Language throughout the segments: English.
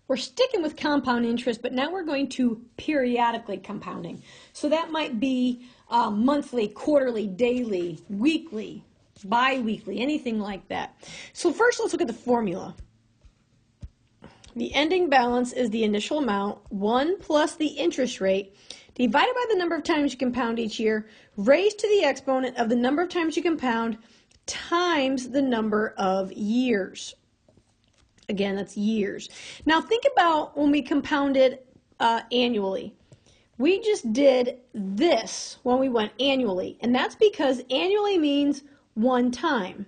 We're sticking with compound interest, but now we're going to periodically compounding. So that might be monthly, quarterly, daily, weekly, bi-weekly, anything like that. So first let's look at the formula. The ending balance is the initial amount, 1 plus the interest rate, divided by the number of times you compound each year, raised to the exponent of the number of times you compound, times the number of years. Again, that's years. Now think about when we compounded annually. We just did this when we went annually, and that's because annually means one time.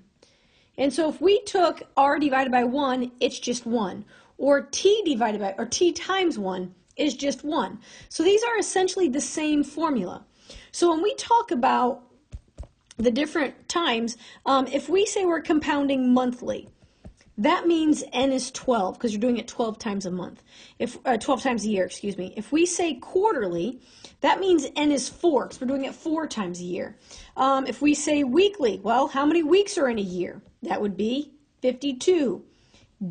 And so if we took r divided by 1, it's just 1. Or t divided by, or t times 1 is just 1. So these are essentially the same formula. So when we talk about the different times, if we say we're compounding monthly, that means n is 12 because you're doing it 12 times a month. 12 times a year, excuse me. If we say quarterly, that means n is 4 because we're doing it 4 times a year. If we say weekly, well, how many weeks are in a year? That would be 52.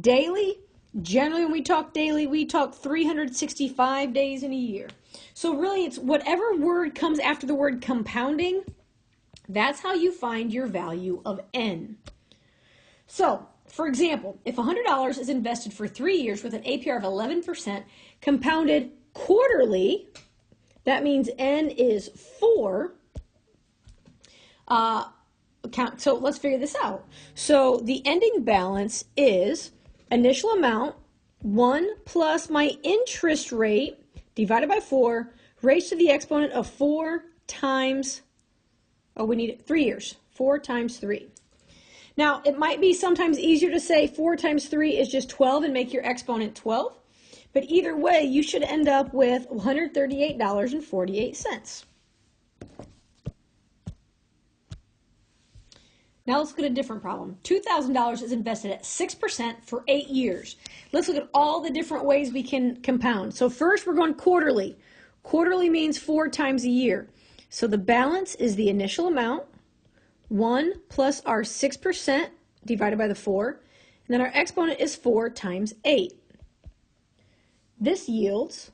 Daily, generally when we talk daily, we talk 365 days in a year. So really it's whatever word comes after the word compounding, that's how you find your value of n. So, for example, if $100 is invested for 3 years with an APR of 11%, compounded quarterly, that means n is 4. So let's figure this out. So the ending balance is initial amount, 1 plus my interest rate, divided by 4, raised to the exponent of 4 times, we need 3 years, 4 times 3. Now, it might be sometimes easier to say 4 times 3 is just 12 and make your exponent 12. But either way, you should end up with $138.48. Now let's look at a different problem. $2,000 is invested at 6% for 8 years. Let's look at all the different ways we can compound. So first we're going quarterly. Quarterly means 4 times a year. So the balance is the initial amount, 1 plus our 6% divided by the 4, and then our exponent is 4 times 8. This yields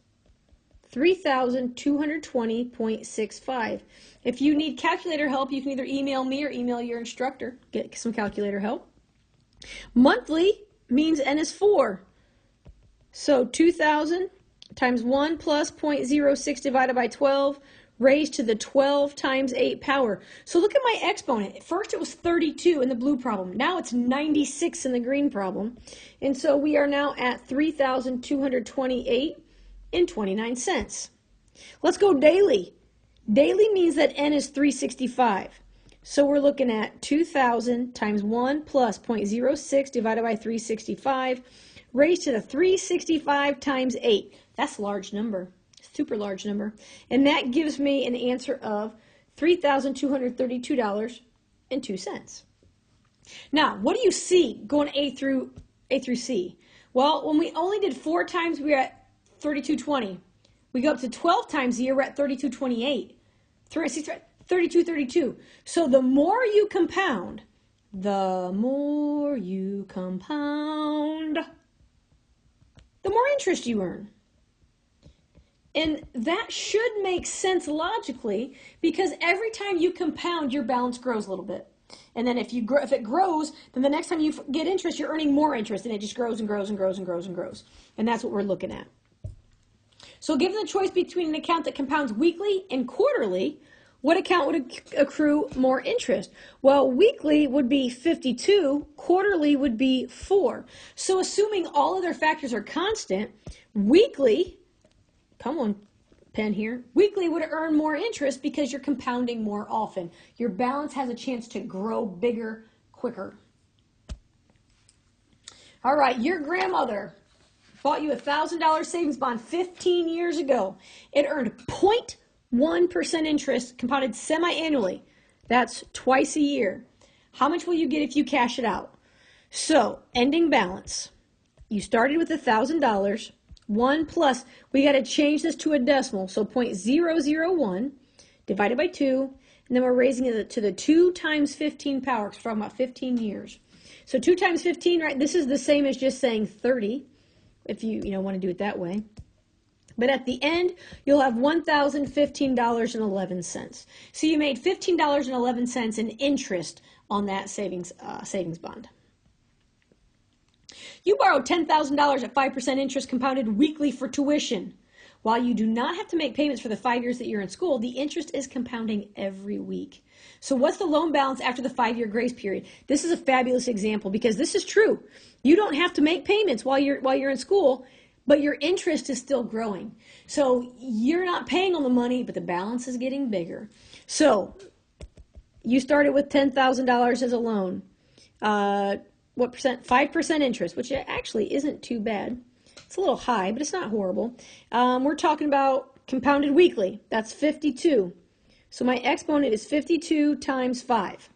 3,220.65. If you need calculator help, you can either email me or email your instructor. Get some calculator help. Monthly means n is 4. So 2,000 times 1 plus 0.06 divided by 12 raised to the 12 times 8 power. So look at my exponent. At first it was 32 in the blue problem. Now it's 96 in the green problem. And so we are now at 3,228.29. Let's go daily. Daily means that n is 365. So we're looking at 2,000 times 1 plus 0.06 divided by 365 raised to the 365 times 8. That's a large number. Super large number. And that gives me an answer of $3,232.02. Now, what do you see going A through C? Well, when we only did 4 times, we were at 3220. We go up to 12 times a year, we're at 3228. 3232. So the more you compound, the more interest you earn. And that should make sense logically because every time you compound, your balance grows a little bit. And then if it grows, then the next time you get interest, you're earning more interest, and it just grows and grows and grows and grows and grows. And that's what we're looking at. So given the choice between an account that compounds weekly and quarterly, what account would accrue more interest? Well, weekly would be 52, quarterly would be 4. So assuming all other factors are constant, weekly, come on, pen here, weekly would earn more interest because you're compounding more often. Your balance has a chance to grow bigger, quicker. All right, your grandmother bought you a $1,000 savings bond 15 years ago. It earned 0.1% interest compounded semi-annually. That's twice a year. How much will you get if you cash it out? So, ending balance. You started with $1,000. 1 plus, we got to change this to a decimal, so 0.001 divided by 2, and then we're raising it to the 2 times 15 power, because we're talking about 15 years. So 2 times 15, right, this is the same as just saying 30, if you want to do it that way. But at the end, you'll have $1,015.11. So you made $15.11 in interest on that savings bond. You borrowed $10,000 at 5% interest compounded weekly for tuition. While you do not have to make payments for the 5 years that you're in school, the interest is compounding every week. So what's the loan balance after the 5-year grace period? This is a fabulous example because this is true. You don't have to make payments while you're in school, but your interest is still growing. So you're not paying on the money, but the balance is getting bigger. So you started with $10,000 as a loan. What percent? 5% interest, which actually isn't too bad. It's a little high, but it's not horrible. We're talking about compounded weekly. That's 52. So my exponent is 52 times 5.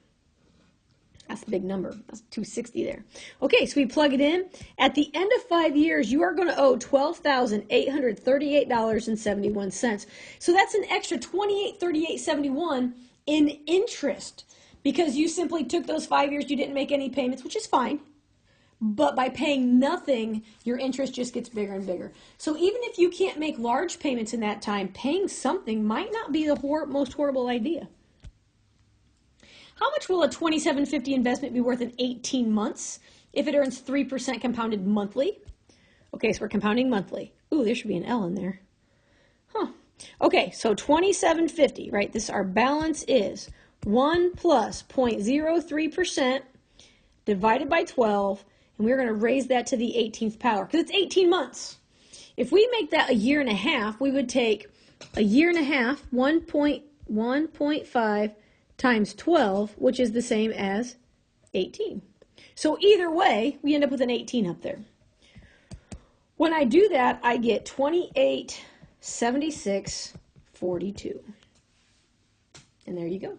That's a big number. That's 260 there. Okay, so we plug it in. At the end of 5 years, you are going to owe $12,838.71. So that's an extra $2838.71 in interest because you simply took those 5 years, you didn't make any payments, which is fine. But by paying nothing, your interest just gets bigger and bigger. So even if you can't make large payments in that time, paying something might not be the most horrible idea. How much will a $27.50 investment be worth in 18 months if it earns 3% compounded monthly? Okay, so we're compounding monthly. Ooh, there should be an L in there. Huh. Okay, so $27.50, right? Our balance is 1 plus 0.03% divided by 12, and we're going to raise that to the 18th power because it's 18 months. If we make that a year and a half, we would take a year and a half, 1.5 times 12, which is the same as 18. So either way, we end up with an 18 up there. When I do that, I get 2876.42. And there you go.